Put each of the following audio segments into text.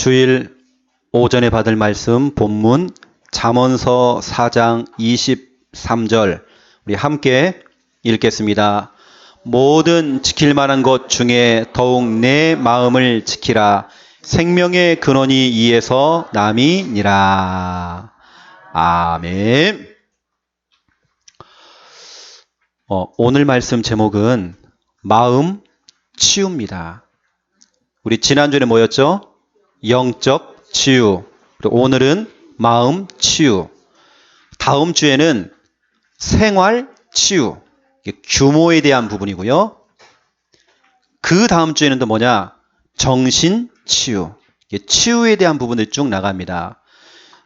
주일 오전에 받을 말씀 본문 잠언서 4장 23절 우리 함께 읽겠습니다. 모든 지킬 만한 것 중에 더욱 내 마음을 지키라. 생명의 근원이 이에서 남이니라. 아멘. 오늘 말씀 제목은 마음 치유입니다. 우리 지난주에 뭐였죠? 영적 치유. 그리고 오늘은 마음 치유. 다음 주에는 생활 치유. 규모에 대한 부분이고요. 그 다음 주에는 또 뭐냐? 정신 치유. 치유에 대한 부분들이 쭉 나갑니다.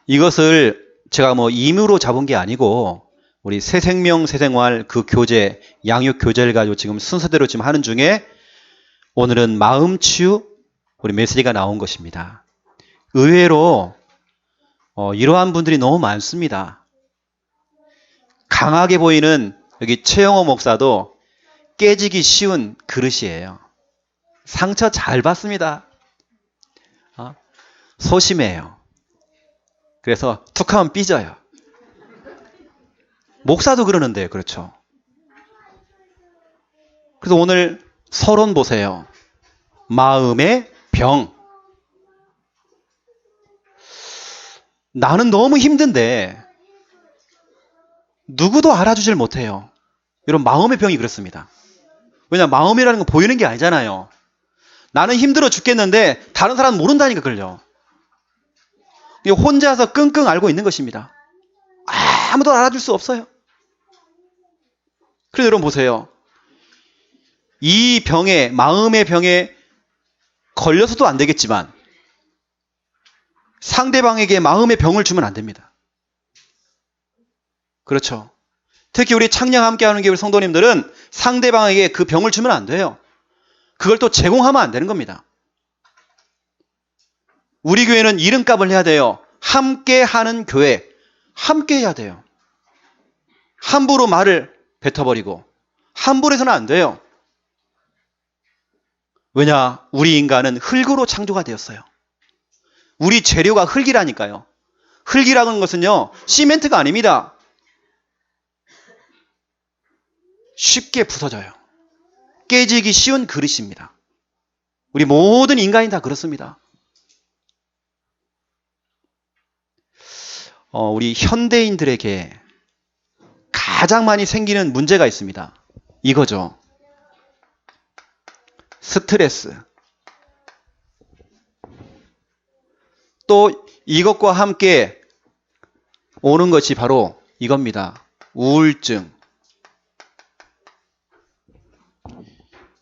이것을 제가 임의로 잡은 게 아니고 우리 새생명 새생활 그 교재, 양육 교재를 가지고 지금 순서대로 지금 하는 중에 오늘은 마음 치유 우리 메시지가 나온 것입니다. 의외로 이러한 분들이 너무 많습니다. 강하게 보이는 여기 최영호 목사도 깨지기 쉬운 그릇이에요. 상처 잘 받습니다. 소심해요. 그래서 툭하면 삐져요. 목사도 그러는데요. 그렇죠. 그래서 오늘 서론 보세요. 마음의 병. 나는 너무 힘든데 누구도 알아주질 못해요. 이런 마음의 병이 그렇습니다. 왜냐하면 마음이라는 건 보이는 게 아니잖아요. 나는 힘들어 죽겠는데 다른 사람은 모른다니까 그걸요. 혼자서 끙끙 앓고 있는 것입니다. 아무도 알아줄 수 없어요. 그래서 여러분 보세요. 이 병에, 마음의 병에 걸려서도 안 되겠지만 상대방에게 마음의 병을 주면 안 됩니다. 그렇죠. 특히 우리 창녕 함께하는 교회 성도님들은 상대방에게 그 병을 주면 안 돼요. 그걸 또 제공하면 안 되는 겁니다. 우리 교회는 이름값을 해야 돼요. 함께하는 교회. 함께 해야 돼요. 함부로 말을 뱉어버리고 함부로 해서는 안 돼요. 왜냐? 우리 인간은 흙으로 창조가 되었어요. 우리 재료가 흙이라니까요. 흙이라는 것은요, 시멘트가 아닙니다. 쉽게 부서져요. 깨지기 쉬운 그릇입니다. 우리 모든 인간이 다 그렇습니다. 우리 현대인들에게 가장 많이 생기는 문제가 있습니다. 이거죠. 스트레스. 또 이것과 함께 오는 것이 바로 이겁니다. 우울증.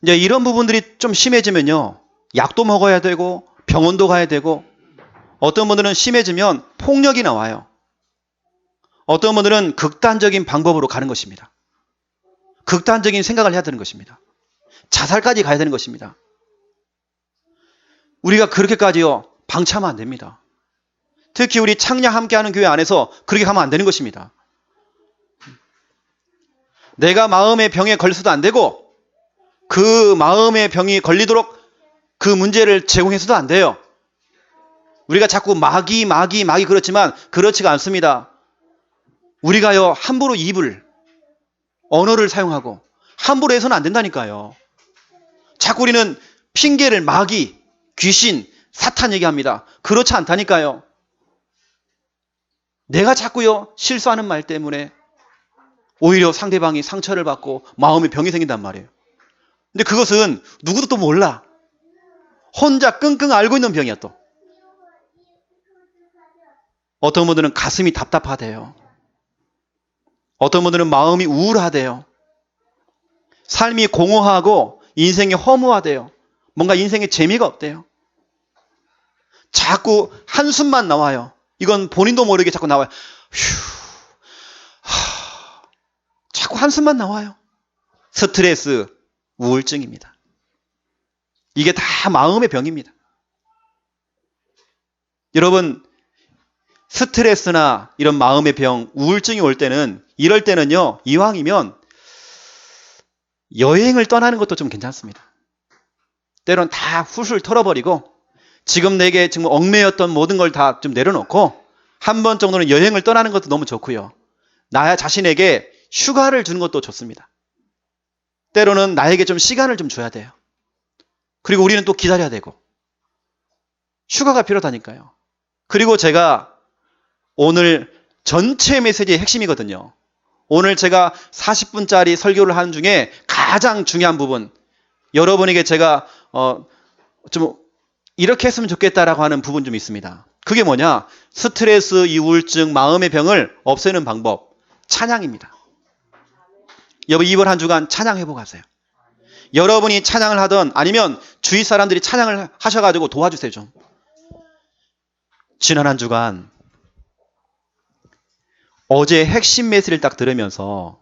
이제 이런 부분들이 좀 심해지면요. 약도 먹어야 되고 병원도 가야 되고 어떤 분들은 심해지면 폭력이 나와요. 어떤 분들은 극단적인 방법으로 가는 것입니다. 극단적인 생각을 해야 되는 것입니다. 자살까지 가야 되는 것입니다. 우리가 그렇게까지요. 방치하면 안 됩니다. 특히 우리 창녕 함께하는 교회 안에서 그렇게 가면 안 되는 것입니다. 내가 마음의 병에 걸려서도 안 되고 그 마음의 병이 걸리도록 그 문제를 제공해서도 안 돼요. 우리가 자꾸 마귀 그렇지만 그렇지가 않습니다. 우리가요 함부로 입을 언어를 사용하고 함부로 해서는 안 된다니까요. 자꾸 우리는 핑계를 마귀, 귀신, 사탄 얘기합니다. 그렇지 않다니까요. 내가 자꾸요 실수하는 말 때문에 오히려 상대방이 상처를 받고 마음의 병이 생긴단 말이에요. 근데 그것은 누구도 또 몰라. 혼자 끙끙 앓고 있는 병이야 또. 어떤 분들은 가슴이 답답하대요. 어떤 분들은 마음이 우울하대요. 삶이 공허하고 인생이 허무하대요. 뭔가 인생에 재미가 없대요. 자꾸 한숨만 나와요. 이건 본인도 모르게 자꾸 나와요. 자꾸 한숨만 나와요. 스트레스, 우울증입니다. 이게 다 마음의 병입니다. 여러분, 스트레스나 이런 마음의 병, 우울증이 올 때는 이럴 때는요. 이왕이면 여행을 떠나는 것도 좀 괜찮습니다. 때론 다 훌훌 털어버리고 지금 내게 지금 얽매였던 모든 걸 다 좀 내려놓고 한 번 정도는 여행을 떠나는 것도 너무 좋고요. 나 자신에게 휴가를 주는 것도 좋습니다. 때로는 나에게 좀 시간을 좀 줘야 돼요. 그리고 우리는 또 기다려야 되고. 휴가가 필요하다니까요. 그리고 제가 오늘 전체 메시지의 핵심이거든요. 오늘 제가 40분짜리 설교를 하는 중에 가장 중요한 부분, 여러분에게 제가 좀 이렇게 했으면 좋겠다라고 하는 부분 좀 있습니다. 그게 뭐냐? 스트레스, 우울증, 마음의 병을 없애는 방법, 찬양입니다. 여러분 이번 한 주간 찬양 회복하세요. 여러분이 찬양을 하든 아니면 주위 사람들이 찬양을 하셔가지고 도와주세요 좀. 지난 한 주간 어제 핵심 메시지를 딱 들으면서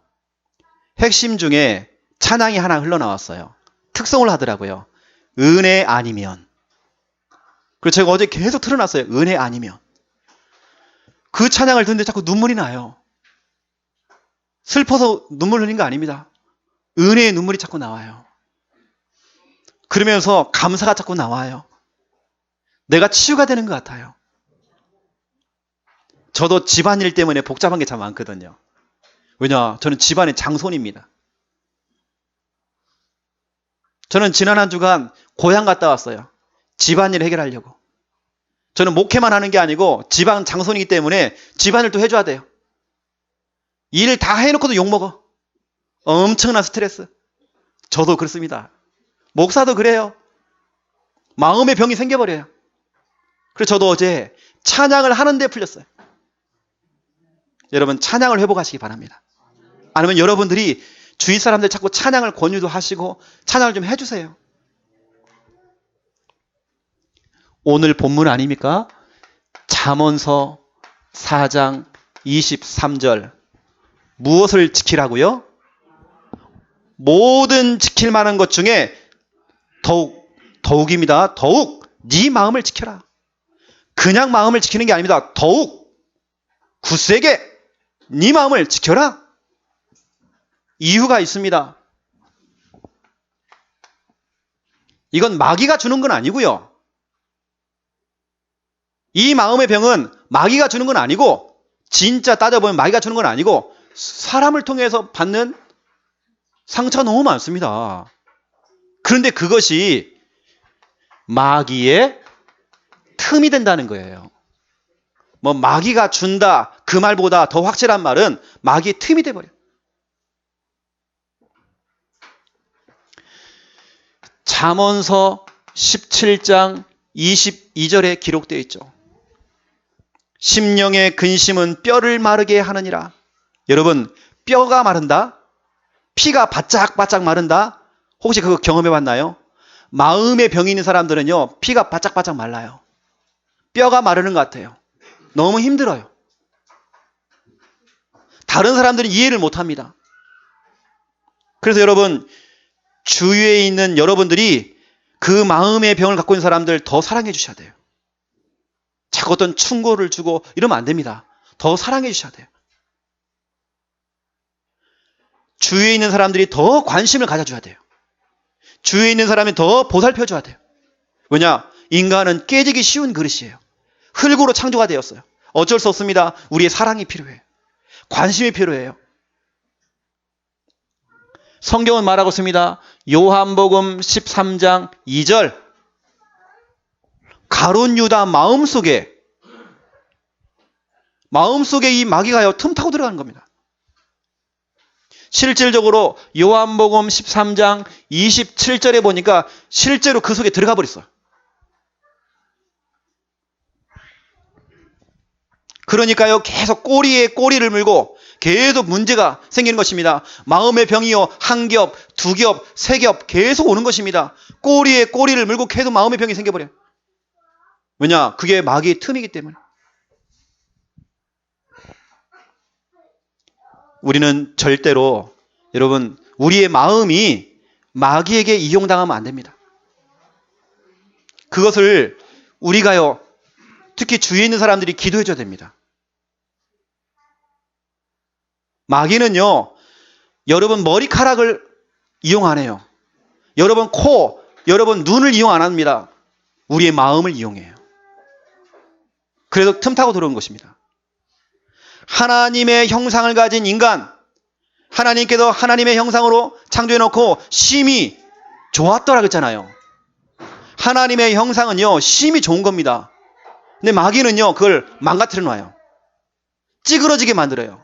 핵심 중에 찬양이 하나 흘러나왔어요. 특성을 하더라고요. 은혜 아니면. 그리고 제가 어제 계속 틀어놨어요. 은혜 아니면. 그 찬양을 듣는데 자꾸 눈물이 나요. 슬퍼서 눈물 흘린 거 아닙니다. 은혜의 눈물이 자꾸 나와요. 그러면서 감사가 자꾸 나와요. 내가 치유가 되는 것 같아요. 저도 집안일 때문에 복잡한 게 참 많거든요. 왜냐? 저는 집안의 장손입니다. 저는 지난 한 주간 고향 갔다 왔어요. 집안일 해결하려고. 저는 목회만 하는 게 아니고 집안 장손이기 때문에 집안일도 해줘야 돼요. 일 다 해놓고도 욕먹어. 엄청난 스트레스. 저도 그렇습니다. 목사도 그래요. 마음의 병이 생겨버려요. 그래서 저도 어제 찬양을 하는데 풀렸어요. 여러분 찬양을 회복하시기 바랍니다. 아니면 여러분들이 주위 사람들 자꾸 찬양을 권유도 하시고 찬양을 좀 해주세요. 오늘 본문 아닙니까? 잠언서 4장 23절 무엇을 지키라고요? 모든 지킬 만한 것 중에 더욱입니다. 더욱 네 마음을 지켜라. 그냥 마음을 지키는 게 아닙니다. 더욱 굳세게 네 마음을 지켜라. 이유가 있습니다. 이건 마귀가 주는 건 아니고요. 이 마음의 병은 마귀가 주는 건 아니고 진짜 따져보면 마귀가 주는 건 아니고 사람을 통해서 받는 상처가 너무 많습니다. 그런데 그것이 마귀의 틈이 된다는 거예요. 뭐 마귀가 준다 그 말보다 더 확실한 말은 마귀의 틈이 돼버려요. 잠언서 17장 22절에 기록되어 있죠. 심령의 근심은 뼈를 마르게 하느니라. 여러분 뼈가 마른다? 피가 바짝바짝 마른다? 혹시 그거 경험해 봤나요? 마음의 병이 있는 사람들은요 피가 바짝바짝 말라요. 뼈가 마르는 것 같아요. 너무 힘들어요. 다른 사람들은 이해를 못합니다. 그래서 여러분 주위에 있는 여러분들이 그 마음의 병을 갖고 있는 사람들 더 사랑해 주셔야 돼요. 자꾸 어떤 충고를 주고 이러면 안 됩니다. 더 사랑해 주셔야 돼요. 주위에 있는 사람들이 더 관심을 가져줘야 돼요. 주위에 있는 사람이 더 보살펴 줘야 돼요. 왜냐? 인간은 깨지기 쉬운 그릇이에요. 흙으로 창조가 되었어요. 어쩔 수 없습니다. 우리의 사랑이 필요해요. 관심이 필요해요. 성경은 말하고 있습니다. 요한복음 13장 2절 가룟 유다 마음속에 이 마귀가요 틈타고 들어가는 겁니다. 실질적으로 요한복음 13장 27절에 보니까 실제로 그 속에 들어가 버렸어요. 그러니까요 계속 꼬리에 꼬리를 물고 계속 문제가 생기는 것입니다. 마음의 병이요 한 겹, 두 겹, 세 겹 계속 오는 것입니다. 꼬리에 꼬리를 물고 계속 마음의 병이 생겨버려요. 왜냐? 그게 마귀의 틈이기 때문에. 우리는 절대로 여러분 우리의 마음이 마귀에게 이용당하면 안 됩니다. 그것을 우리가요 특히 주위에 있는 사람들이 기도해 줘야 됩니다. 마귀는요 여러분 머리카락을 이용 안 해요. 여러분 코, 여러분 눈을 이용 안 합니다. 우리의 마음을 이용해요. 그래서 틈타고 들어온 것입니다. 하나님의 형상을 가진 인간, 하나님께서 하나님의 형상으로 창조해놓고 심히 좋았더라 그랬잖아요. 하나님의 형상은요, 심히 좋은 겁니다. 근데 마귀는요, 그걸 망가뜨려 놔요. 찌그러지게 만들어요.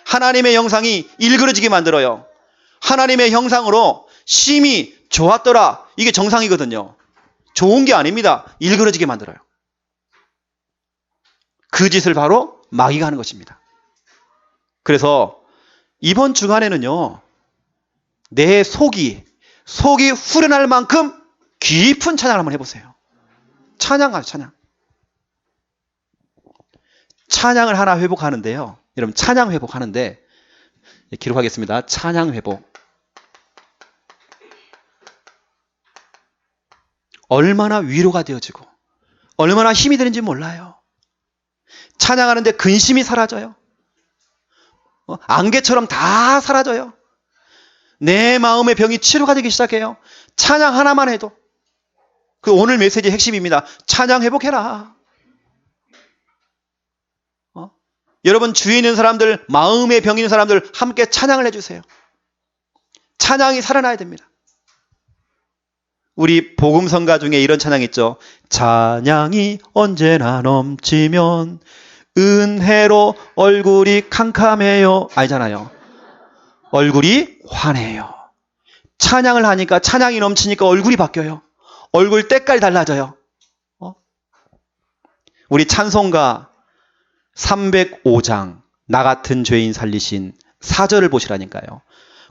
하나님의 형상이 일그러지게 만들어요. 하나님의 형상으로 심히 좋았더라. 이게 정상이거든요. 좋은 게 아닙니다. 일그러지게 만들어요. 그 짓을 바로 마귀가 하는 것입니다. 그래서 이번 주간에는요, 내 속이 후련할 만큼 깊은 찬양을 한번 해보세요. 찬양하죠, 찬양. 찬양을 하나 회복하는데요. 여러분, 찬양 회복하는데, 기록하겠습니다. 찬양 회복. 얼마나 위로가 되어지고, 얼마나 힘이 되는지 몰라요. 찬양하는데 근심이 사라져요. 안개처럼 다 사라져요. 내 마음의 병이 치료가 되기 시작해요. 찬양 하나만 해도. 그 오늘 메시지의 핵심입니다. 찬양 회복해라. 여러분 주위에 있는 사람들, 마음의 병이 있는 사람들 함께 찬양을 해주세요. 찬양이 살아나야 됩니다. 우리 복음성가 중에 이런 찬양 있죠. 찬양이 언제나 넘치면 은혜로 얼굴이 캄캄해요. 알잖아요. 얼굴이 환해요. 찬양을 하니까, 찬양이 넘치니까 얼굴이 바뀌어요. 얼굴 때깔이 달라져요. 우리 찬송가 305장 나 같은 죄인 살리신 4절을 보시라니까요.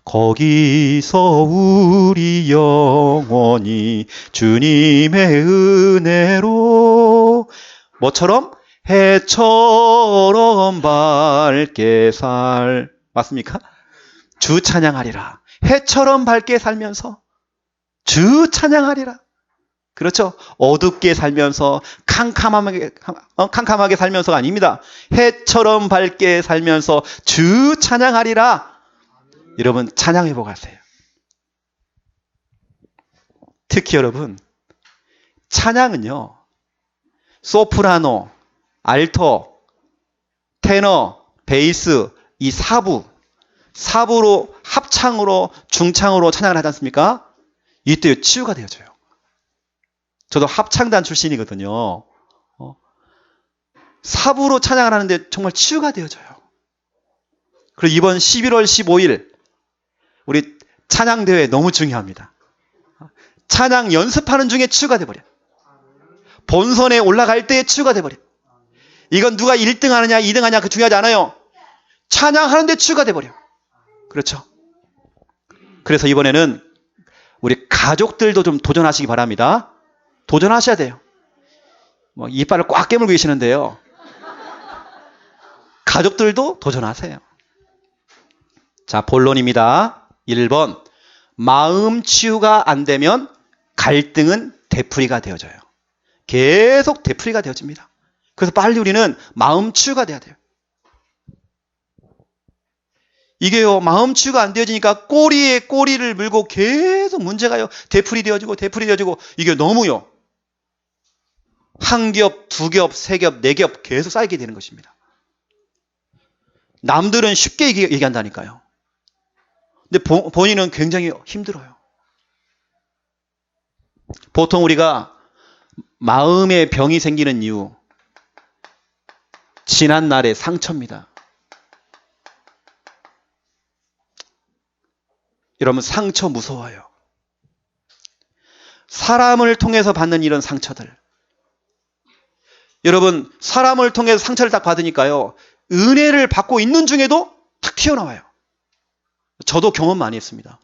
거기서 우리 영혼이 주님의 은혜로 뭐처럼? 해처럼 밝게 맞습니까? 주 찬양하리라. 해처럼 밝게 살면서 주 찬양하리라. 그렇죠? 어둡게 살면서 캄캄하게 살면서가 아닙니다. 해처럼 밝게 살면서 주 찬양하리라. 여러분 찬양 회복하세요. 특히 여러분 찬양은요, 소프라노, 알토, 테너, 베이스 이 사부로 합창으로 중창으로 찬양을 하지 않습니까? 이때 치유가 되어져요. 저도 합창단 출신이거든요. 사부로 찬양을 하는데 정말 치유가 되어져요. 그리고 이번 11월 15일 우리 찬양대회 너무 중요합니다. 찬양 연습하는 중에 치유가 돼버려요. 본선에 올라갈 때에 치유가 돼버려요. 이건 누가 1등 하느냐 2등 하느냐 그 중요하지 않아요. 찬양하는데 치유가 돼버려요. 그렇죠? 그래서 이번에는 우리 가족들도 좀 도전하시기 바랍니다. 도전하셔야 돼요. 이빨을 꽉 깨물고 계시는데요. 가족들도 도전하세요. 자, 본론입니다. 1번. 마음 치유가 안 되면 갈등은 되풀이가 되어져요. 계속 되풀이가 되어집니다. 그래서 빨리 우리는 마음 치유가 돼야 돼요. 이게요, 마음 치유가 안 되어지니까 꼬리에 꼬리를 물고 계속 문제가요, 되풀이 되어지고, 이게 너무요. 한 겹, 두 겹, 세 겹, 네 겹 계속 쌓이게 되는 것입니다. 남들은 쉽게 얘기한다니까요. 근데 본인은 굉장히 힘들어요. 보통 우리가 마음의 병이 생기는 이유, 지난 날의 상처입니다. 여러분 상처 무서워요. 사람을 통해서 받는 이런 상처들. 여러분 사람을 통해서 상처를 딱 받으니까요, 은혜를 받고 있는 중에도 탁 튀어나와요. 저도 경험 많이 했습니다.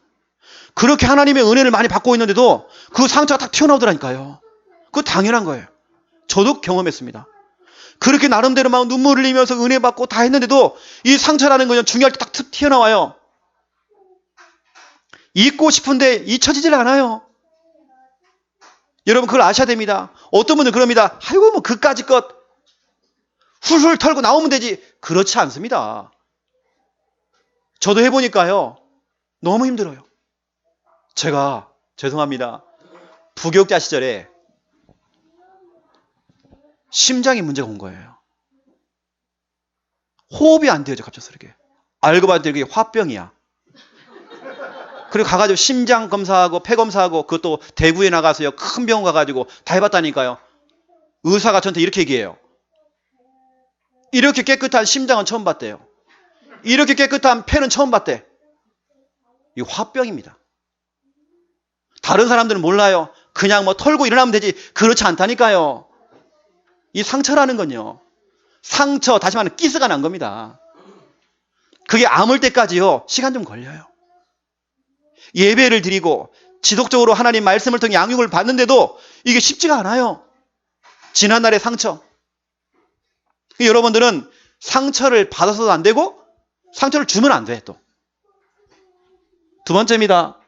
그렇게 하나님의 은혜를 많이 받고 있는데도 그 상처가 탁 튀어나오더라니까요. 그거 당연한 거예요. 저도 경험했습니다. 그렇게 나름대로 막 눈물을 흘리면서 은혜 받고 다 했는데도 이 상처라는 건 중요할 때 딱 튀어나와요. 잊고 싶은데 잊혀지질 않아요. 여러분 그걸 아셔야 됩니다. 어떤 분들은 그럽니다. 아이고 뭐 그까짓 것 훌훌 털고 나오면 되지. 그렇지 않습니다. 저도 해보니까요, 너무 힘들어요. 제가 죄송합니다. 부교육자 시절에 심장에 문제가 온 거예요. 호흡이 안 되어져, 갑작스럽게. 알고 봤더니 그게 화병이야. 그리고 가가지고 심장 검사하고 폐 검사하고 그것도 대구에 나가서요. 큰 병원 가가지고 다 해봤다니까요. 의사가 저한테 이렇게 얘기해요. 이렇게 깨끗한 심장은 처음 봤대요. 이렇게 깨끗한 폐는 처음 봤대. 이 화병입니다. 다른 사람들은 몰라요. 그냥 뭐 털고 일어나면 되지. 그렇지 않다니까요. 이 상처라는 건요. 상처, 다시 말하면 기스가 난 겁니다. 그게 아물 때까지요. 시간 좀 걸려요. 예배를 드리고 지속적으로 하나님 말씀을 통해 양육을 받는데도 이게 쉽지가 않아요. 지난날의 상처. 여러분들은 상처를 받아서도 안 되고 상처를 주면 안 돼, 또. 두 번째입니다.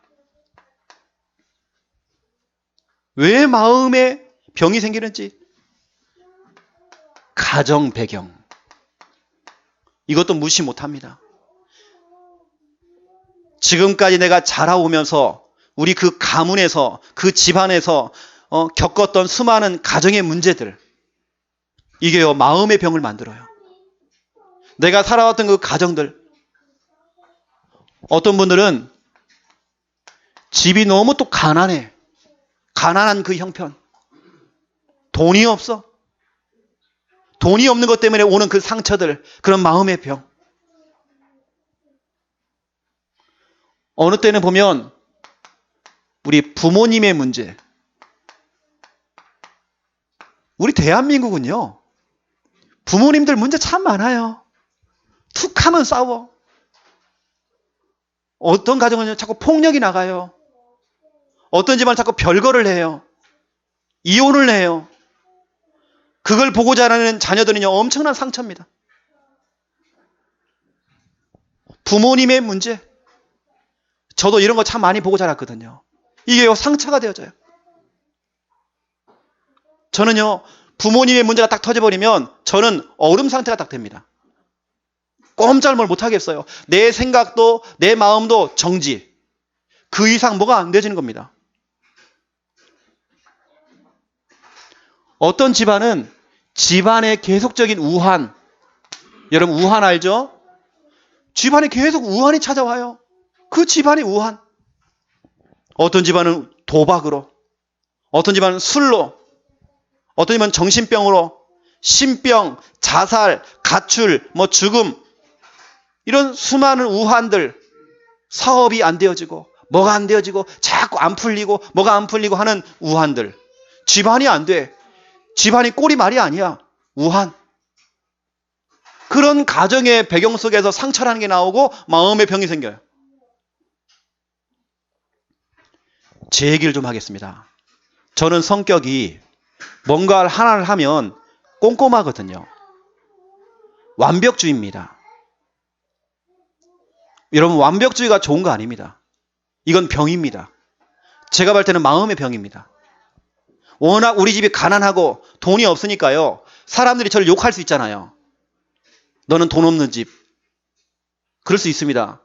왜 마음에 병이 생기는지. 가정 배경. 이것도 무시 못합니다. 지금까지 내가 자라오면서 우리 그 가문에서 그 집안에서 겪었던 수많은 가정의 문제들. 이게요, 마음의 병을 만들어요. 내가 살아왔던 그 가정들. 어떤 분들은 집이 너무 또 가난해. 가난한 그 형편. 돈이 없어. 돈이 없는 것 때문에 오는 그 상처들, 그런 마음의 병. 어느 때는 보면 우리 부모님의 문제. 우리 대한민국은요, 부모님들 문제 참 많아요. 툭 하면 싸워. 어떤 가정은 자꾸 폭력이 나가요. 어떤 집안은 자꾸 별거를 해요. 이혼을 해요. 그걸 보고 자라는 자녀들은요, 엄청난 상처입니다. 부모님의 문제. 저도 이런 거 참 많이 보고 자랐거든요. 이게요, 상처가 되어져요. 저는요, 부모님의 문제가 딱 터져버리면 저는 얼음 상태가 딱 됩니다. 꼼짝을 못하겠어요. 내 생각도 내 마음도 정지. 그 이상 뭐가 안 되지는 겁니다. 어떤 집안은 집안의 계속적인 우한. 여러분 우한 알죠? 집안에 계속 우한이 찾아와요. 그 집안의 우한. 어떤 집안은 도박으로, 어떤 집안은 술로, 어떤 집안은 정신병으로, 신병, 자살, 가출, 죽음, 이런 수많은 우한들. 사업이 안 되어지고 뭐가 안 되어지고 자꾸 안 풀리고 뭐가 안 풀리고 하는 우한들. 집안이 안 돼. 집안이 꼴이 말이 아니야. 우한. 그런 가정의 배경 속에서 상처라는 게 나오고 마음의 병이 생겨요. 제 얘기를 좀 하겠습니다. 저는 성격이 뭔가 하나를 하면 꼼꼼하거든요. 완벽주의입니다. 여러분, 완벽주의가 좋은 거 아닙니다. 이건 병입니다. 제가 볼 때는 마음의 병입니다. 워낙 우리 집이 가난하고 돈이 없으니까요, 사람들이 저를 욕할 수 있잖아요. 너는 돈 없는 집. 그럴 수 있습니다.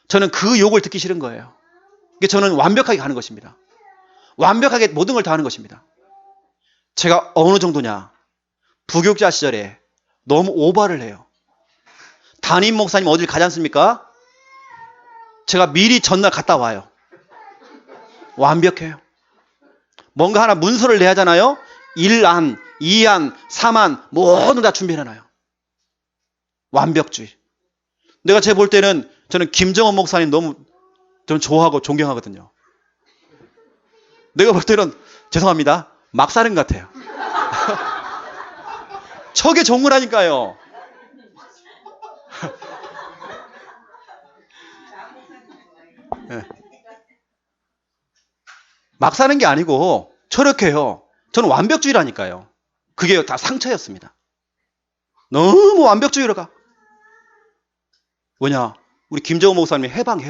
저는 그 욕을 듣기 싫은 거예요. 저는 완벽하게 가는 것입니다. 완벽하게 모든 걸 다 하는 것입니다. 제가 어느 정도냐. 부교육자 시절에 너무 오버를 해요. 담임 목사님 어딜 가지 않습니까? 제가 미리 전날 갔다 와요. 완벽해요. 뭔가 하나 문서를 내야 하잖아요. 1안, 2안, 3안 모두 다 준비해놔요. 완벽주의. 내가 제 볼 때는 저는 김정은 목사님 너무 저는 좋아하고 존경하거든요. 내가 볼 때는 죄송합니다. 막 사는 것 같아요. 저게 좋은 거라니까요. 네. 막 사는 게 아니고 저렇게요. 저는 완벽주의라니까요. 그게 다 상처였습니다. 너무 완벽주의로 가. 뭐냐? 우리 김정은 목사님이 해방.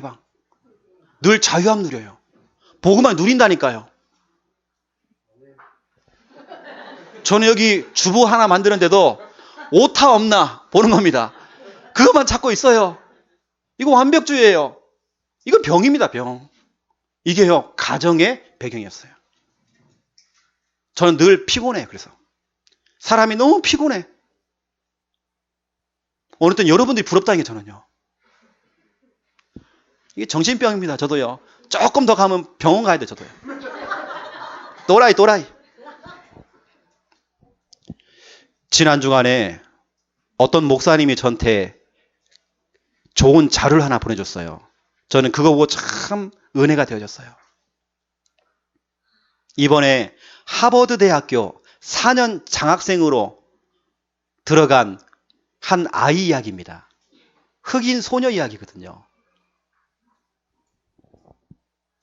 늘 자유함 누려요. 복음만 누린다니까요. 저는 여기 주부 하나 만드는데도 오타 없나 보는 겁니다. 그것만 찾고 있어요. 이거 완벽주의예요. 이거 병입니다, 병. 이게요, 가정의 배경이었어요. 저는 늘 피곤해요, 그래서. 사람이 너무 피곤해. 어느 땐 여러분들이 부럽다는 게 저는요. 이게 정신병입니다. 저도요. 조금 더 가면 병원 가야 돼, 저도요. 또라이. 지난 주간에 어떤 목사님이 저한테 좋은 자료를 하나 보내줬어요. 저는 그거 보고 참 은혜가 되어졌어요. 이번에 하버드 대학교 4년 장학생으로 들어간 한 아이 이야기입니다. 흑인 소녀 이야기거든요.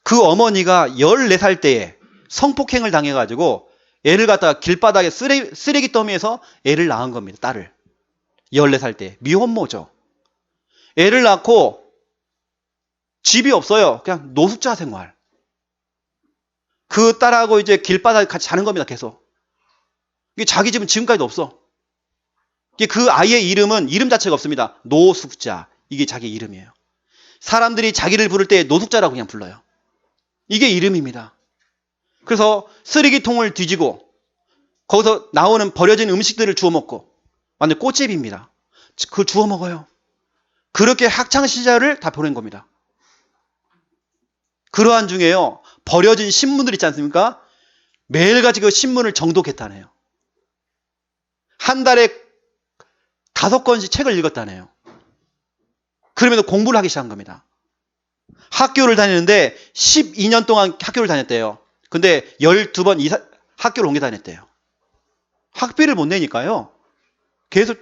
그 어머니가 14살 때에 성폭행을 당해가지고 애를 갖다가 길바닥에 쓰레기 더미에서 애를 낳은 겁니다. 딸을. 14살 때. 미혼모죠. 애를 낳고 집이 없어요. 그냥 노숙자 생활. 그 딸하고 이제 길바닥에 같이 자는 겁니다. 계속. 이게 자기 집은 지금까지도 없어. 그 아이의 이름은 이름 자체가 없습니다. 노숙자. 이게 자기 이름이에요. 사람들이 자기를 부를 때 노숙자라고 그냥 불러요. 이게 이름입니다. 그래서 쓰레기통을 뒤지고 거기서 나오는 버려진 음식들을 주워 먹고 완전 꽃집입니다. 그걸 주워 먹어요. 그렇게 학창시절을 다 보낸 겁니다. 그러한 중에요. 버려진 신문들 있지 않습니까? 매일같이 그 신문을 정독했다네요. 한 달에 5권씩 책을 읽었다네요. 그러면서 공부를 하기 시작한 겁니다. 학교를 다니는데 12년 동안 학교를 다녔대요. 근데 12번 학교를 옮겨 다녔대요. 학비를 못 내니까요. 계속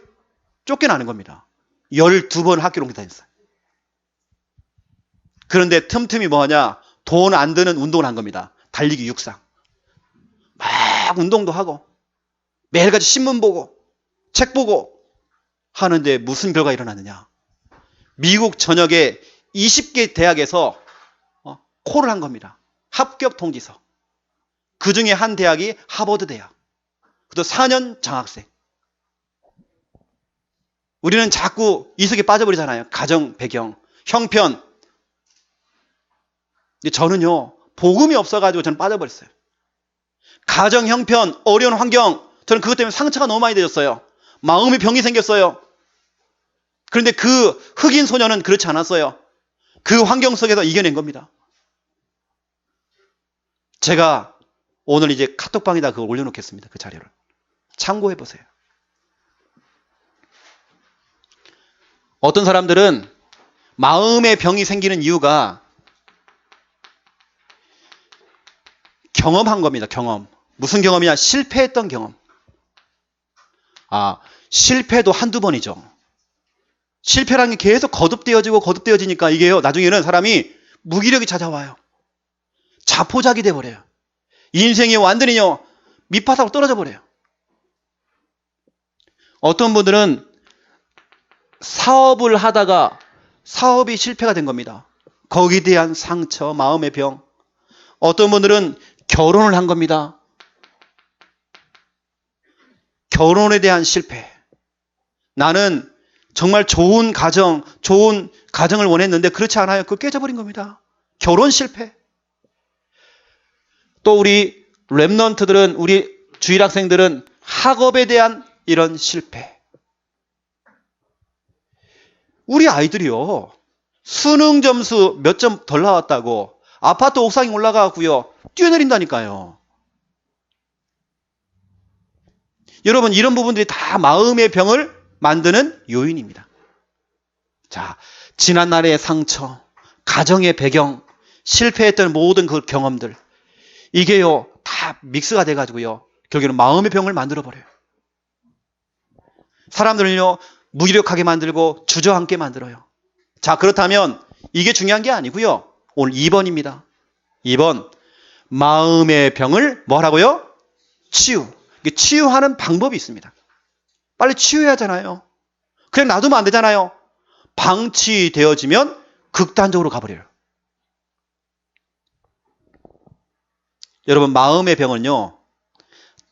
쫓겨나는 겁니다. 12번 학교를 옮겨 다녔어요. 그런데 틈틈이 뭐하냐? 돈 안 드는 운동을 한 겁니다. 달리기 육상. 막 운동도 하고 매일같이 신문 보고 책 보고 하는데 무슨 결과가 일어났느냐? 미국 전역에 20개 대학에서 콜을 한 겁니다. 합격 통지서. 그 중에 한 대학이 하버드 대학. 그것도 4년 장학생. 우리는 자꾸 이 속에 빠져버리잖아요. 가정 배경, 형편. 근데 저는요, 복음이 없어가지고 저는 빠져버렸어요. 가정 형편, 어려운 환경. 저는 그것 때문에 상처가 너무 많이 되었어요. 마음의 병이 생겼어요. 그런데 그 흑인 소녀는 그렇지 않았어요. 그 환경 속에서 이겨낸 겁니다. 제가 오늘 이제 카톡방에다 그걸 올려놓겠습니다. 그 자료를. 참고해보세요. 어떤 사람들은 마음의 병이 생기는 이유가 경험한 겁니다. 경험. 무슨 경험이냐? 실패했던 경험. 실패도 한두 번이죠. 실패라는 게 계속 거듭되어지니까 이게요. 나중에는 사람이 무기력이 찾아와요. 자포자기 돼버려요. 인생이 완전히요. 밑바닥으로 떨어져 버려요. 어떤 분들은 사업을 하다가 사업이 실패가 된 겁니다. 거기에 대한 상처, 마음의 병. 어떤 분들은 결혼을 한 겁니다. 결혼에 대한 실패. 나는 정말 좋은 가정을 원했는데 그렇지 않아요. 그거 깨져버린 겁니다. 결혼 실패. 또 우리 랩넌트들은, 우리 주일학생들은 학업에 대한 이런 실패. 우리 아이들이요. 수능 점수 몇 점 덜 나왔다고 아파트 옥상에 올라가고요. 뛰어내린다니까요. 여러분, 이런 부분들이 다 마음의 병을 만드는 요인입니다. 자, 지난날의 상처, 가정의 배경, 실패했던 모든 그 경험들, 이게요, 다 믹스가 돼가지고요, 결국에는 마음의 병을 만들어버려요. 사람들을요, 무기력하게 만들고 주저앉게 만들어요. 자, 그렇다면 이게 중요한 게 아니고요. 오늘 2번입니다. 2번, 마음의 병을 뭐라고요? 치유하는 방법이 있습니다. 빨리 치유해야 하잖아요. 그냥 놔두면 안 되잖아요. 방치되어지면 극단적으로 가버려요. 여러분, 마음의 병은요,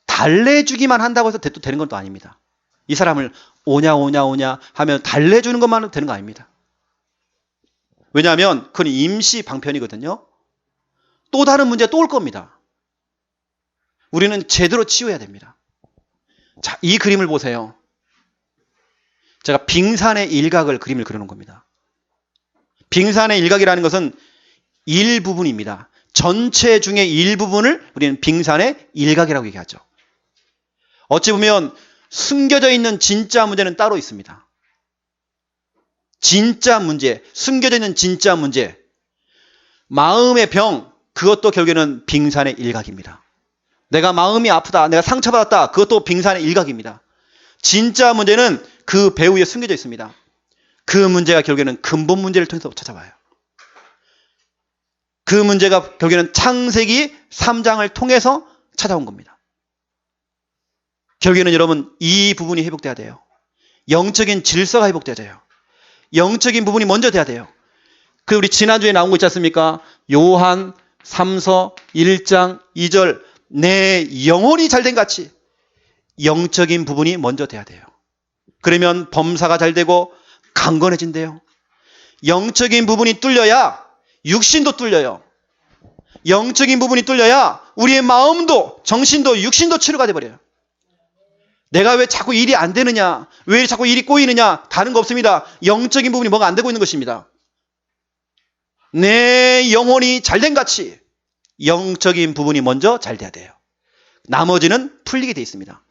달래주기만 한다고 해서 되는 건 또 아닙니다. 이 사람을 오냐 하면 달래주는 것만으로 되는 거 아닙니다. 왜냐하면 그건 임시 방편이거든요. 또 다른 문제가 또 올 겁니다. 우리는 제대로 치유해야 됩니다. 자, 이 그림을 보세요. 제가 빙산의 일각을 그림을 그려놓은 겁니다. 빙산의 일각이라는 것은 일부분입니다. 전체 중에 일부분을 우리는 빙산의 일각이라고 얘기하죠. 어찌 보면 숨겨져 있는 진짜 문제는 따로 있습니다. 진짜 문제, 숨겨져 있는 진짜 문제, 마음의 병, 그것도 결국에는 빙산의 일각입니다. 내가 마음이 아프다, 내가 상처받았다, 그것도 빙산의 일각입니다. 진짜 문제는 그 배후에 숨겨져 있습니다. 그 문제가 결국에는 근본 문제를 통해서 찾아와요. 그 문제가 결국에는 창세기 3장을 통해서 찾아온 겁니다. 결국에는 여러분 이 부분이 회복돼야 돼요. 영적인 질서가 회복돼야 돼요. 영적인 부분이 먼저 돼야 돼요. 그 우리 지난주에 나온 거 있지 않습니까? 요한 3서 1장 2절 내 영혼이 잘된 같이 영적인 부분이 먼저 돼야 돼요. 그러면 범사가 잘 되고 강건해진대요. 영적인 부분이 뚫려야 육신도 뚫려요. 영적인 부분이 뚫려야 우리의 마음도 정신도 육신도 치료가 돼버려요. 내가 왜 자꾸 일이 안 되느냐, 왜 자꾸 일이 꼬이느냐, 다른 거 없습니다. 영적인 부분이 뭐가 안 되고 있는 것입니다. 내 영혼이 잘된 같이 영적인 부분이 먼저 잘 돼야 돼요. 나머지는 풀리게 돼 있습니다.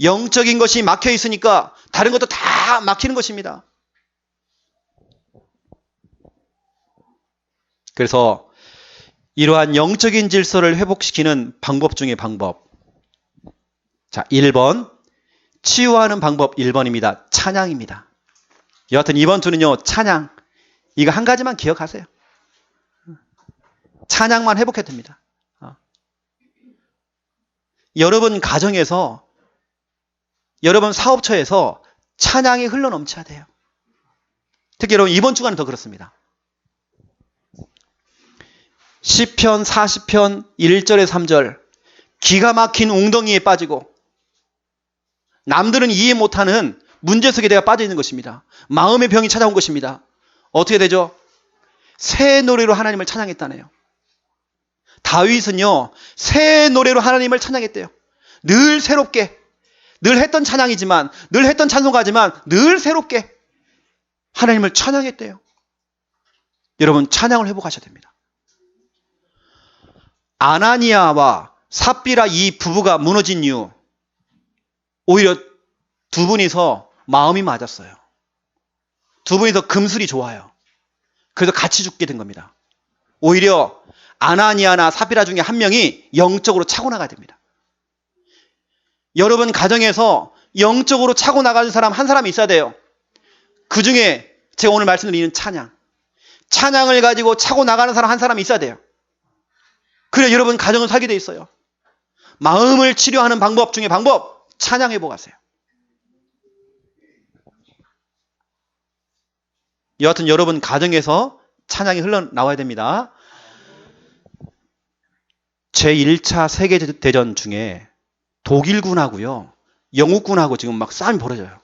영적인 것이 막혀 있으니까 다른 것도 다 막히는 것입니다. 그래서 이러한 영적인 질서를 회복시키는 방법 중에 방법. 자, 1번. 치유하는 방법 1번입니다. 찬양입니다. 여하튼 이번 주는요, 찬양. 이거 한 가지만 기억하세요. 찬양만 회복해도 됩니다. 여러분 가정에서, 여러분 사업처에서 찬양이 흘러넘쳐야 돼요. 특히 여러분 이번 주간은 더 그렇습니다. 시편 40편 1절에 3절 기가 막힌 웅덩이에 빠지고 남들은 이해 못하는 문제 속에 내가 빠져 있는 것입니다. 마음의 병이 찾아온 것입니다. 어떻게 되죠? 새 노래로 하나님을 찬양했다네요. 다윗은요, 새 노래로 하나님을 찬양했대요. 늘 새롭게, 늘 했던 찬양이지만, 늘 했던 찬송가지만 늘 새롭게 하나님을 찬양했대요. 여러분 찬양을 회복하셔야 됩니다. 아나니아와 삽비라 이 부부가 무너진 이유, 오히려 두 분이서 마음이 맞았어요. 두 분이서 금술이 좋아요. 그래서 같이 죽게 된 겁니다. 오히려 아나니아나 삽비라 중에 한 명이 영적으로 차고 나가야 됩니다. 여러분 가정에서 영적으로 차고 나가는 사람 한 사람이 있어야 돼요. 그 중에 제가 오늘 말씀드리는 찬양. 찬양을 가지고 차고 나가는 사람 한 사람이 있어야 돼요. 그래 여러분 가정을 살게 돼 있어요. 마음을 치료하는 방법 중에 방법, 찬양 회복하세요. 여하튼 여러분 가정에서 찬양이 흘러나와야 됩니다. 제1차 세계대전 중에 독일군하고요, 영국군하고 지금 막 싸움이 벌어져요.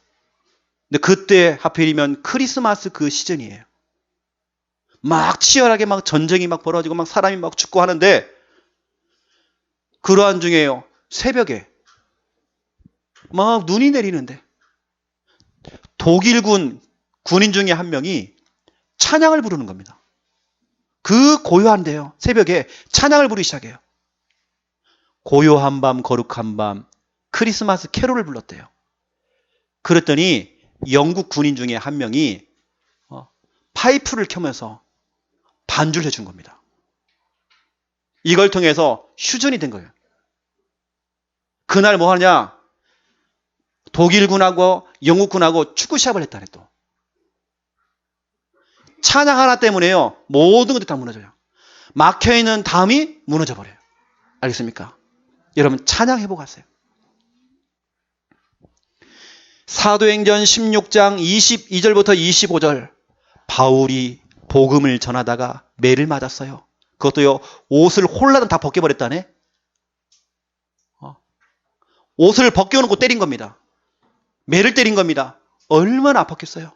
근데 그때 하필이면 크리스마스 그 시즌이에요. 막 치열하게 막 전쟁이 막 벌어지고 막 사람이 막 죽고 하는데, 그러한 중에요, 새벽에 막 눈이 내리는데 독일군 군인 중에 한 명이 찬양을 부르는 겁니다. 그 고요한데요, 새벽에 찬양을 부르기 시작해요. 고요한 밤 거룩한 밤 크리스마스 캐롤을 불렀대요. 그랬더니 영국 군인 중에 한 명이 파이프를 켜면서 반주를 해준 겁니다. 이걸 통해서 휴전이 된 거예요. 그날 뭐 하냐? 독일군하고 영국군하고 축구 시합을 했다네 또. 찬양 하나 때문에요, 모든 것들이 다 무너져요. 막혀있는 담이 무너져 버려요. 알겠습니까? 여러분 찬양 회복하세요. 사도행전 16장 22절부터 25절 바울이 복음을 전하다가 매를 맞았어요. 그것도요, 옷을 홀라당 다 벗겨버렸다네. 옷을 벗겨놓고 때린 겁니다. 매를 때린 겁니다. 얼마나 아팠겠어요.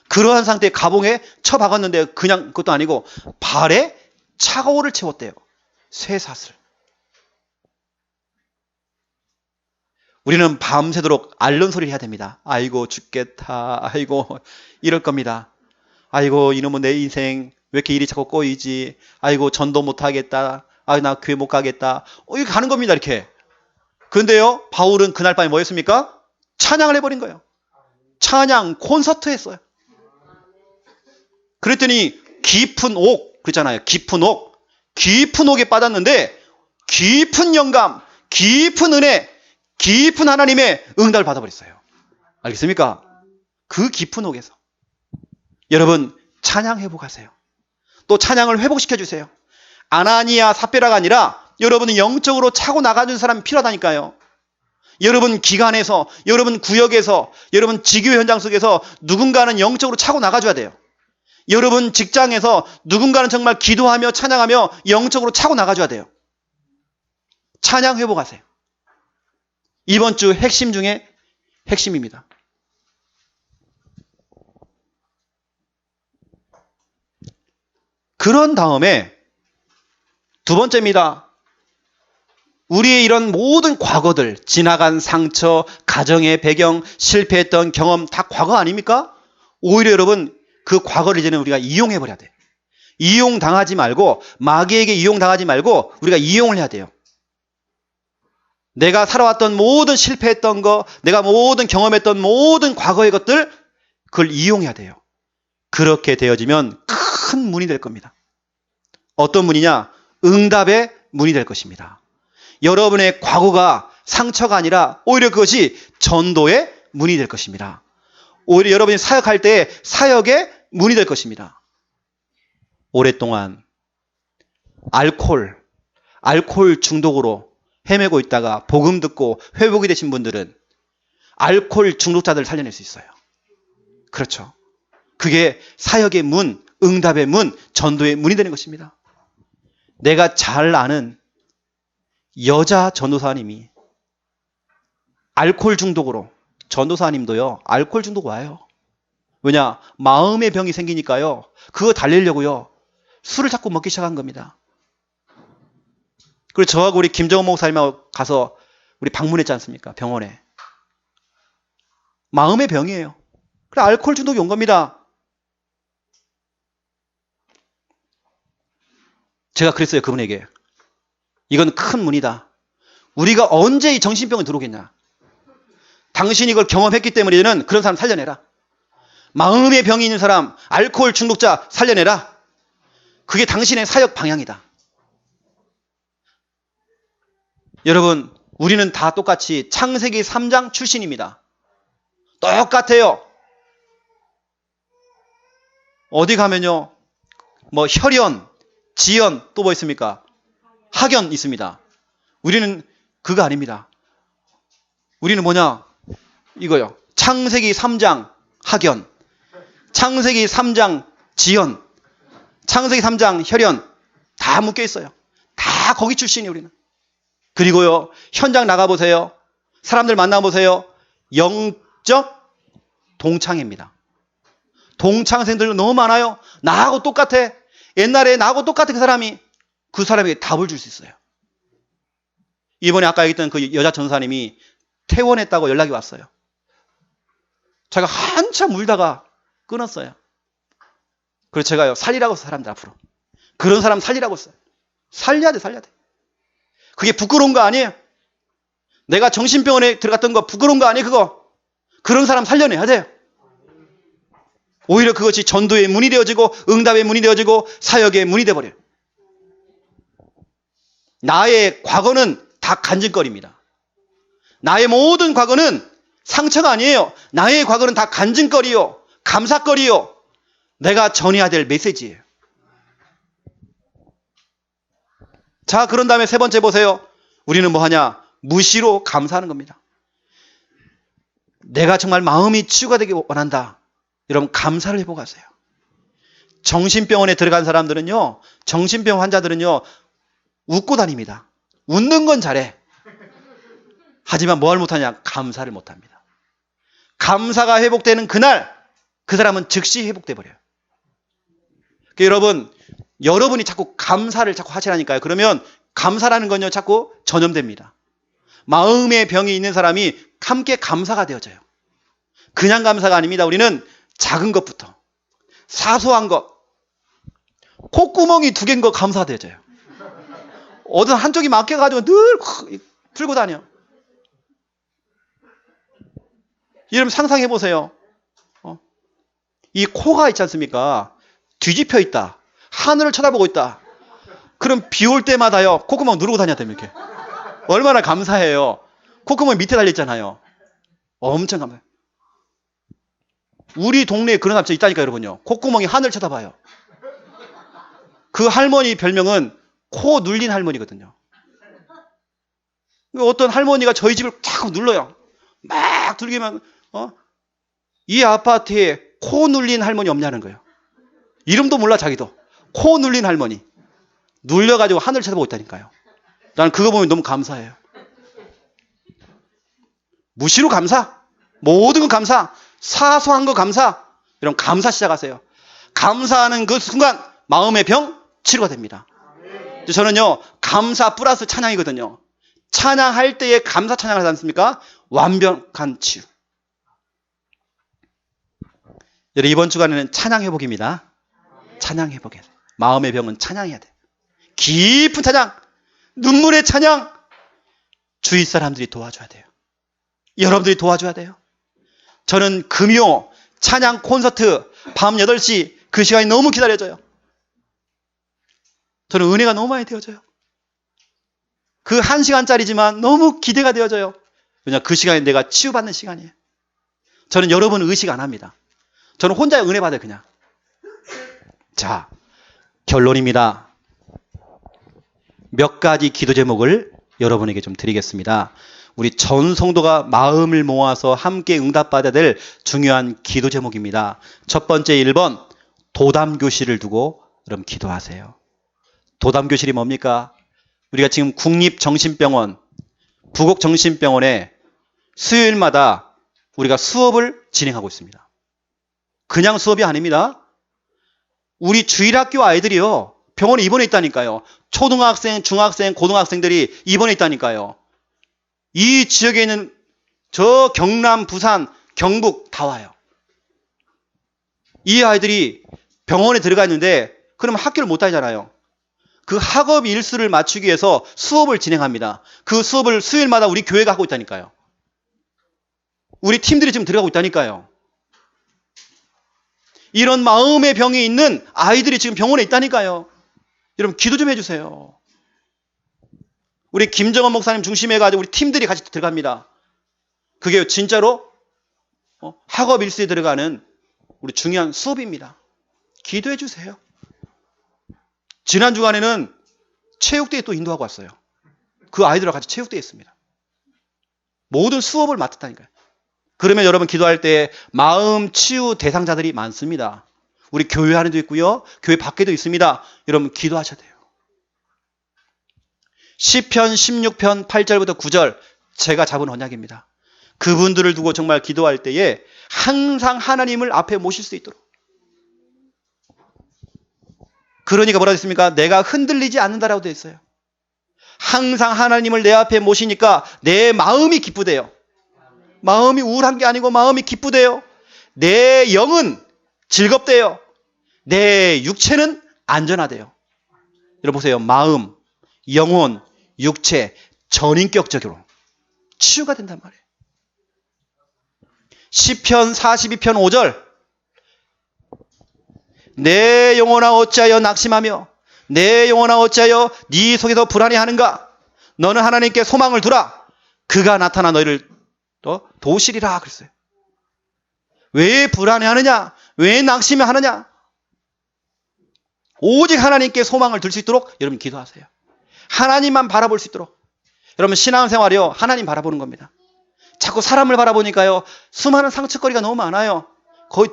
그러한 상태에 가봉에 쳐박았는데 그냥 그것도 아니고 발에 차가워를 채웠대요. 쇠사슬. 우리는 밤새도록 앓는 소리를 해야 됩니다. 아이고 죽겠다. 아이고 이럴 겁니다. 아이고 이놈은 내 인생 왜 이렇게 일이 자꾸 꼬이지. 아이고 전도 못하겠다. 아, 나 교회 못 가겠다. 이렇게 가는 겁니다. 이렇게. 그런데요, 바울은 그날 밤에 뭐 했습니까? 찬양을 해버린 거예요. 찬양 콘서트 했어요. 그랬더니 깊은 옥, 그렇잖아요. 깊은 옥. 깊은 옥에 빠졌는데 깊은 영감, 깊은 은혜, 깊은 하나님의 응답을 받아버렸어요. 알겠습니까? 그 깊은 옥에서. 여러분, 찬양 회복하세요. 또 찬양을 회복시켜주세요. 아나니아 삽비라가 아니라 여러분은 영적으로 차고 나가는 사람이 필요하다니까요. 여러분 기관에서, 여러분 구역에서, 여러분 지교 현장 속에서 누군가는 영적으로 차고 나가줘야 돼요. 여러분 직장에서 누군가는 정말 기도하며 찬양하며 영적으로 차고 나가줘야 돼요. 찬양 회복하세요. 이번 주 핵심 중에 핵심입니다. 그런 다음에 두 번째입니다. 우리의 이런 모든 과거들, 지나간 상처, 가정의 배경, 실패했던 경험 다 과거 아닙니까? 오히려 여러분 그 과거를 이제는 우리가 이용해버려야 돼요. 이용당하지 말고, 마귀에게 이용당하지 말고 우리가 이용을 해야 돼요. 내가 살아왔던 모든 실패했던 거, 내가 모든 경험했던 모든 과거의 것들, 그걸 이용해야 돼요. 그렇게 되어지면 큰 문이 될 겁니다. 어떤 문이냐? 응답의 문이 될 것입니다. 여러분의 과거가 상처가 아니라 오히려 그것이 전도의 문이 될 것입니다. 오히려 여러분이 사역할 때 사역의 문이 될 것입니다. 오랫동안 알코올 중독으로 헤매고 있다가 복음 듣고 회복이 되신 분들은 알코올 중독자들을 살려낼 수 있어요. 그렇죠. 그게 사역의 문, 응답의 문, 전도의 문이 되는 것입니다. 내가 잘 아는 여자 전도사님이 알코올 중독으로, 전도사님도요, 알코올 중독 와요. 왜냐? 마음의 병이 생기니까요, 그거 달래려고요, 술을 자꾸 먹기 시작한 겁니다. 그리고 저하고 우리 김정은 목사님하고 가서 우리 방문했지 않습니까? 병원에. 마음의 병이에요. 그래, 알코올 중독이 온 겁니다. 제가 그랬어요, 그분에게. 이건 큰 문이다. 우리가 언제 이 정신병에 들어오겠냐. 당신이 이걸 경험했기 때문에는 그런 사람 살려내라. 마음의 병이 있는 사람, 알코올 중독자 살려내라. 그게 당신의 사역 방향이다. 여러분, 우리는 다 똑같이 창세기 3장 출신입니다. 똑같아요. 어디 가면요, 뭐 혈연, 지연, 또 뭐 있습니까? 학연 있습니다. 우리는 그거 아닙니다. 우리는 뭐냐? 이거요. 창세기 3장 학연, 창세기 3장 지연, 창세기 3장 혈연, 다 묶여 있어요. 다 거기 출신이에요, 우리는. 그리고요, 현장 나가보세요. 사람들 만나보세요. 영적 동창입니다. 동창생들 너무 많아요. 나하고 똑같아. 옛날에 나하고 똑같은 그 사람에게 답을 줄 수 있어요. 이번에 아까 얘기했던 그 여자 전사님이 퇴원했다고 연락이 왔어요. 제가 한참 울다가 끊었어요. 그래서 제가요, 살리라고 했어요, 사람들 앞으로. 그런 사람 살리라고 했어요. 살려야 돼, 살려야 돼. 그게 부끄러운 거 아니에요. 내가 정신병원에 들어갔던 거 부끄러운 거 아니에요, 그거. 그런 사람 살려내야 돼요. 오히려 그것이 전도의 문이 되어지고 응답의 문이 되어지고 사역의 문이 되어버려요. 나의 과거는 다 간증거리입니다. 나의 모든 과거는 상처가 아니에요. 나의 과거는 다 간증거리요, 감사거리요, 내가 전해야 될 메시지예요. 자, 그런 다음에 세 번째 보세요. 우리는 뭐 하냐? 무시로 감사하는 겁니다. 내가 정말 마음이 치유가 되기 원한다. 여러분, 감사를 회복하세요. 정신병원에 들어간 사람들은요, 정신병 환자들은요, 웃고 다닙니다. 웃는 건 잘해. 하지만 뭘 못하냐? 감사를 못합니다. 감사가 회복되는 그날, 그 사람은 즉시 회복돼 버려요. 그러니까 여러분이 자꾸 감사를 자꾸 하시라니까요. 그러면 감사라는 건요, 자꾸 전염됩니다. 마음의 병이 있는 사람이 함께 감사가 되어져요. 그냥 감사가 아닙니다. 우리는 작은 것부터, 사소한 것, 콧구멍이 2개인 거 감사되어져요. 어떤 한쪽이 막혀가지고 늘 풀고 다녀. 여러분 상상해 보세요. 이 코가 있지 않습니까? 뒤집혀 있다. 하늘을 쳐다보고 있다. 그럼 비 올 때마다요, 콧구멍 누르고 다녀야 됩니다. 이렇게. 얼마나 감사해요. 콧구멍 밑에 달려있잖아요. 엄청 감사해요. 우리 동네에 그런 남자 있다니까, 여러분요. 콧구멍이 하늘 쳐다봐요. 그 할머니 별명은 코 눌린 할머니거든요. 어떤 할머니가 저희 집을 자꾸 눌러요. 막 들기만, 이 아파트에 코 눌린 할머니 없냐는 거예요. 이름도 몰라, 자기도. 코 눌린 할머니. 눌려가지고 하늘 쳐다보고 있다니까요. 나는 그거 보면 너무 감사해요. 무시로 감사. 모든 건 감사. 사소한 거 감사. 이런 감사 시작하세요. 감사하는 그 순간 마음의 병 치료가 됩니다. 저는요, 감사 플러스 찬양이거든요. 찬양할 때에 감사 찬양을 하지 않습니까? 완벽한 치유. 여러분, 이번 주간에는 찬양 회복입니다. 찬양 회복해야 돼. 마음의 병은 찬양해야 돼. 깊은 찬양, 눈물의 찬양. 주위 사람들이 도와줘야 돼요. 여러분들이 도와줘야 돼요. 저는 금요 찬양 콘서트 밤 8시 그 시간이 너무 기다려져요. 저는 은혜가 너무 많이 되어져요. 그 1시간짜리지만 너무 기대가 되어져요. 왜냐, 그 시간에 내가 치유받는 시간이에요. 저는 여러분 의식 안 합니다. 저는 혼자 은혜 받아요, 그냥. 자, 결론입니다. 몇 가지 기도 제목을 여러분에게 좀 드리겠습니다. 우리 전 성도가 마음을 모아서 함께 응답받아야 될 중요한 기도 제목입니다. 첫 번째 1번, 도담교실을 두고 여러분 기도하세요. 도담교실이 뭡니까? 우리가 지금 국립정신병원, 부곡정신병원에 수요일마다 우리가 수업을 진행하고 있습니다. 그냥 수업이 아닙니다. 우리 주일학교 아이들이요, 병원에 입원해 있다니까요. 초등학생, 중학생, 고등학생들이 입원해 있다니까요. 이 지역에 있는 저 경남, 부산, 경북 다 와요. 이 아이들이 병원에 들어가 있는데 그러면 학교를 못 다니잖아요. 그 학업 일수를 맞추기 위해서 수업을 진행합니다. 그 수업을 수요일마다 우리 교회가 하고 있다니까요. 우리 팀들이 지금 들어가고 있다니까요. 이런 마음의 병이 있는 아이들이 지금 병원에 있다니까요. 여러분 기도 좀 해주세요. 우리 김정원 목사님 중심해가지고 우리 팀들이 같이 들어갑니다. 그게 진짜로 학업 일수에 들어가는 우리 중요한 수업입니다. 기도해 주세요. 지난 주간에는 체육대회 또 인도하고 왔어요. 그 아이들과 같이 체육대회 했습니다. 모든 수업을 맡았다니까요. 그러면 여러분 기도할 때 마음 치유 대상자들이 많습니다. 우리 교회 안에도 있고요. 교회 밖에도 있습니다. 여러분 기도하셔야 돼요. 시편 16편 8절부터 9절 제가 잡은 언약입니다. 그분들을 두고 정말 기도할 때에 항상 하나님을 앞에 모실 수 있도록. 그러니까 뭐라고 했습니까? 내가 흔들리지 않는다라고 되어 있어요. 항상 하나님을 내 앞에 모시니까 내 마음이 기쁘대요. 마음이 우울한 게 아니고 마음이 기쁘대요. 내 영은 즐겁대요. 내 육체는 안전하대요. 여러분 보세요. 마음, 영혼, 육체 전인격적으로 치유가 된단 말이에요. 시편 42편 5절 내 영혼아 어찌하여 낙심하며 내 영혼아 어찌하여 네 속에서 불안해하는가? 너는 하나님께 소망을 두라. 그가 나타나 너희를 도우시리라 그랬어요. 왜 불안해하느냐? 왜 낙심하느냐? 오직 하나님께 소망을 둘 수 있도록 여러분 기도하세요. 하나님만 바라볼 수 있도록. 여러분 신앙생활이요 하나님 바라보는 겁니다. 자꾸 사람을 바라보니까요 수많은 상처거리가 너무 많아요. 거의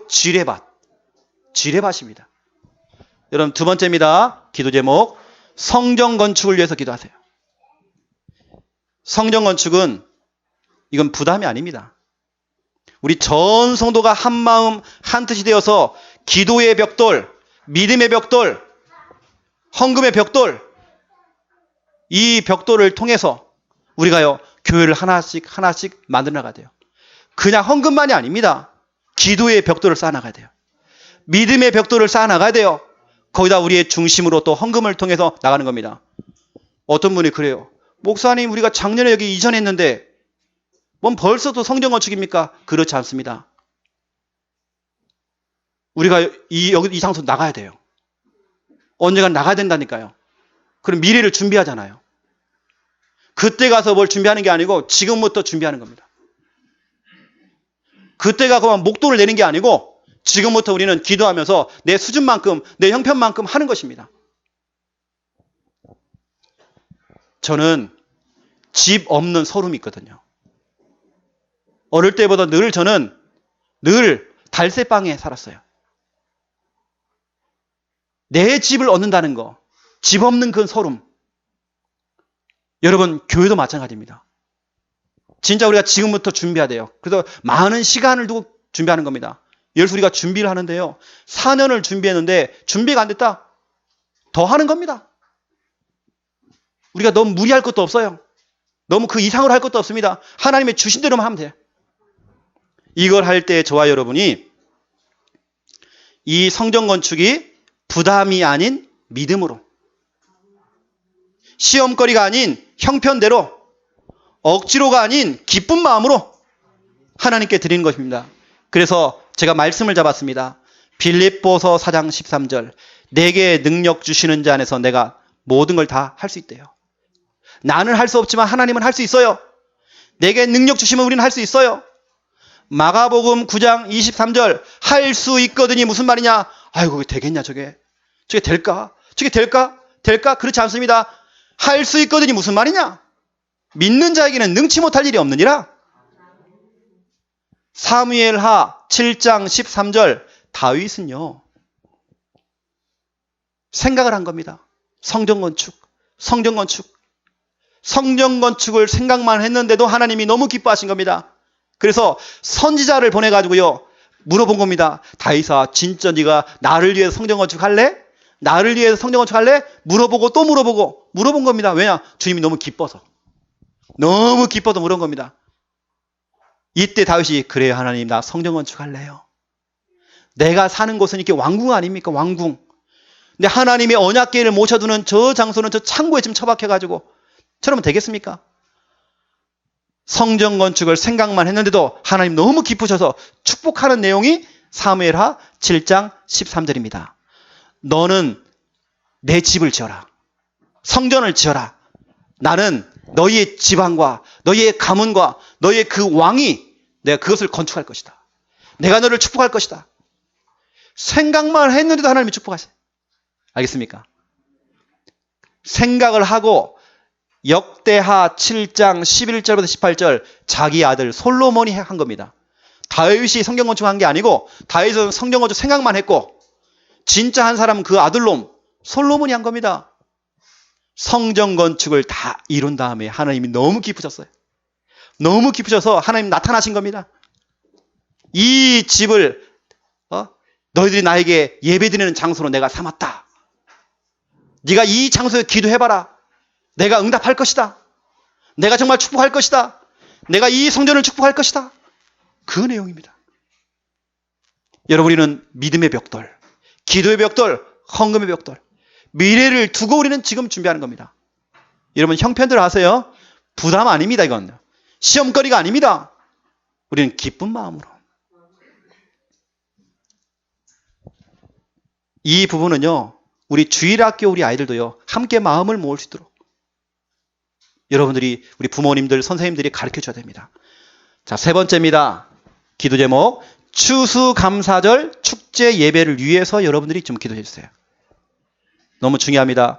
지뢰밭입니다. 여러분 두 번째입니다. 기도 제목 성전 건축을 위해서 기도하세요. 성전 건축은 이건 부담이 아닙니다. 우리 전 성도가 한 마음 한 뜻이 되어서 기도의 벽돌, 믿음의 벽돌, 헌금의 벽돌 이 벽돌을 통해서 우리가요 교회를 하나씩 하나씩 만들어 나가야 돼요. 그냥 헌금만이 아닙니다. 기도의 벽돌을 쌓아나가야 돼요. 믿음의 벽돌을 쌓아나가야 돼요. 거기다 우리의 중심으로 또 헌금을 통해서 나가는 겁니다. 어떤 분이 그래요. 목사님, 우리가 작년에 여기 이전했는데 뭔 벌써 또 성전 건축입니까? 그렇지 않습니다. 우리가 이 장소 나가야 돼요. 언젠간 나가야 된다니까요. 그럼 미래를 준비하잖아요. 그때 가서 뭘 준비하는 게 아니고 지금부터 준비하는 겁니다. 그때 가서 목돈을 내는 게 아니고 지금부터 우리는 기도하면서 내 수준만큼, 내 형편만큼 하는 것입니다. 저는 집 없는 서름이 있거든요. 어릴 때보다 저는 늘 달새방에 살았어요. 내 집을 얻는다는 거, 집 없는 그 서름. 여러분, 교회도 마찬가지입니다. 진짜 우리가 지금부터 준비해야 돼요. 그래서 많은 시간을 두고 준비하는 겁니다. 예를 들어서 우리가 준비를 하는데요. 4년을 준비했는데 준비가 안 됐다. 더 하는 겁니다. 우리가 너무 무리할 것도 없어요. 너무 그 이상으로 할 것도 없습니다. 하나님의 주신 대로만 하면 돼요. 이걸 할 때 저와 여러분이 이 성전 건축이 부담이 아닌 믿음으로, 시험거리가 아닌 형편대로, 억지로가 아닌 기쁜 마음으로 하나님께 드리는 것입니다. 그래서 제가 말씀을 잡았습니다. 빌립보서 4장 13절. 내게 능력 주시는 자 안에서 내가 모든 걸 다 할 수 있대요. 나는 할 수 없지만 하나님은 할 수 있어요. 내게 능력 주시면 우리는 할 수 있어요. 마가복음 9장 23절. 할 수 있거든이 무슨 말이냐? 아이고, 그게 되겠냐, 저게 될까? 저게 될까? 그렇지 않습니다. 할 수 있거든이 무슨 말이냐? 믿는 자에게는 능치 못할 일이 없느니라. 사무엘하 7장 13절. 다윗은요, 생각을 한 겁니다. 성전 건축을 생각만 했는데도 하나님이 너무 기뻐하신 겁니다. 그래서 선지자를 보내가지고요, 물어본 겁니다. 다윗아, 진짜 네가 나를 위해서 성전 건축할래? 나를 위해서 성전 건축할래? 물어보고 또 물어본 겁니다. 왜냐? 주님이 너무 기뻐서 물은 겁니다. 이때 다윗이, 그래요 하나님, 나 성전 건축할래요. 내가 사는 곳은 이렇게 왕궁 아닙니까? 왕궁. 근데 하나님의 언약궤를 모셔두는 저 장소는 저 창고에 지금 처박혀가지고 저러면 되겠습니까? 성전 건축을 생각만 했는데도 하나님 너무 기쁘셔서 축복하는 내용이 사무엘하 7장 13절입니다. 너는 내 집을 지어라. 성전을 지어라. 나는 너희의 지방과 너희의 가문과 너희의 그 왕이 내가 그것을 건축할 것이다. 내가 너를 축복할 것이다. 생각만 했는데도 하나님이 축복하세요. 알겠습니까? 생각을 하고 역대하 7장 11절부터 18절 자기 아들 솔로몬이 한 겁니다. 다윗이 성경 건축한 게 아니고 다윗은 성경 건축 생각만 했고 진짜 한 사람은 그 아들놈 솔로몬이 한 겁니다. 성전 건축을 다 이룬 다음에 하나님이 너무 기쁘셨어요. 너무 기쁘셔서 하나님 나타나신 겁니다. 이 집을 너희들이 나에게 예배드리는 장소로 내가 삼았다. 네가 이 장소에 기도해봐라. 내가 응답할 것이다. 내가 정말 축복할 것이다. 내가 이 성전을 축복할 것이다. 그 내용입니다. 여러분, 우리는 믿음의 벽돌, 기도의 벽돌, 헌금의 벽돌, 미래를 두고 우리는 지금 준비하는 겁니다. 여러분, 형편들 아세요? 부담 아닙니다. 이건 시험거리가 아닙니다. 우리는 기쁜 마음으로. 이 부분은요, 우리 주일학교 우리 아이들도요, 함께 마음을 모을 수 있도록 여러분들이, 우리 부모님들, 선생님들이 가르쳐 줘야 됩니다. 자, 세 번째입니다. 기도 제목, 추수감사절 축제 예배를 위해서 여러분들이 좀 기도해 주세요. 너무 중요합니다.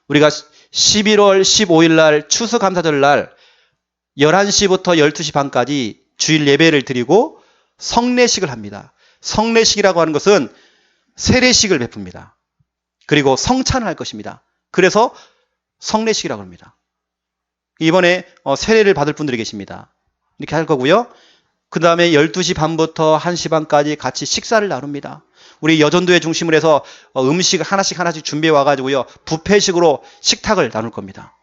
우리가 11월 15일 날 추수감사절 날 11시부터 12시 반까지 주일 예배를 드리고 성례식을 합니다. 성례식이라고 하는 것은 세례식을 베풉니다. 그리고 성찬을 할 것입니다. 그래서 성례식이라고 합니다. 이번에 세례를 받을 분들이 계십니다. 이렇게 할 거고요. 그 다음에 12시 반부터 1시 반까지 같이 식사를 나눕니다. 우리 여전도회 중심으로 해서 음식 하나씩 준비해 와가지고요, 뷔페식으로 식탁을 나눌 겁니다.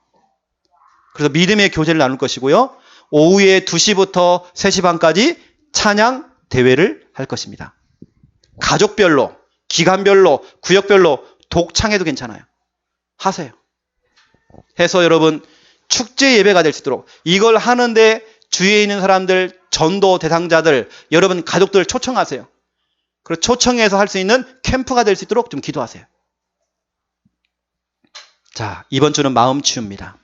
그래서 믿음의 교제를 나눌 것이고요. 오후에 2시부터 3시 반까지 찬양 대회를 할 것입니다. 가족별로, 기간별로, 구역별로 독창해도 괜찮아요. 하세요. 해서 여러분 축제 예배가 될 수 있도록 이걸 하는데 주위에 있는 사람들, 전도 대상자들, 여러분 가족들 초청하세요. 그리고 초청해서 할 수 있는 캠프가 될 수 있도록 좀 기도하세요. 자, 이번 주는 마음 치유입니다.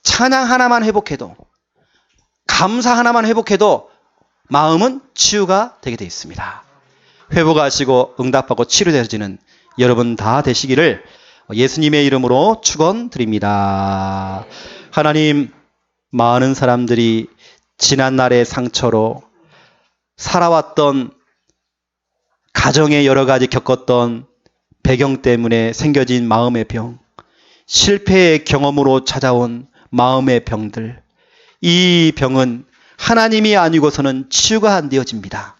찬양 하나만 회복해도, 감사 하나만 회복해도 마음은 치유가 되게 되어 있습니다. 회복하시고 응답하고 치료되어지는 여러분 다 되시기를 예수님의 이름으로 축원드립니다. 하나님, 많은 사람들이 지난날의 상처로 살아왔던 가정에 여러 가지 겪었던 배경 때문에 생겨진 마음의 병, 실패의 경험으로 찾아온 마음의 병들, 이 병은 하나님이 아니고서는 치유가 안 되어집니다.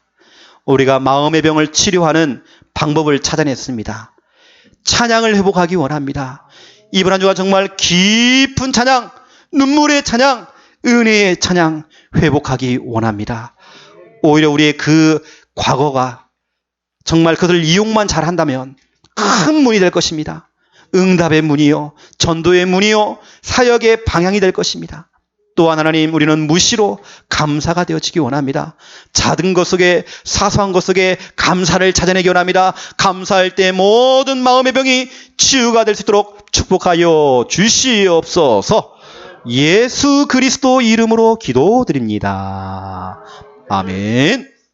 우리가 마음의 병을 치료하는 방법을 찾아냈습니다. 찬양을 회복하기 원합니다. 이번 한 주가 정말 깊은 찬양, 눈물의 찬양, 은혜의 찬양 회복하기 원합니다. 오히려 우리의 그 과거가 정말 그들을 이용만 잘한다면 큰 문이 될 것입니다. 응답의 문이요, 전도의 문이요, 사역의 방향이 될 것입니다. 또한 하나님, 우리는 무시로 감사가 되어지기 원합니다. 작은 것 속에, 사소한 것 속에 감사를 찾아내기 원합니다. 감사할 때 모든 마음의 병이 치유가 될 수 있도록 축복하여 주시옵소서. 예수 그리스도 이름으로 기도드립니다. 아멘.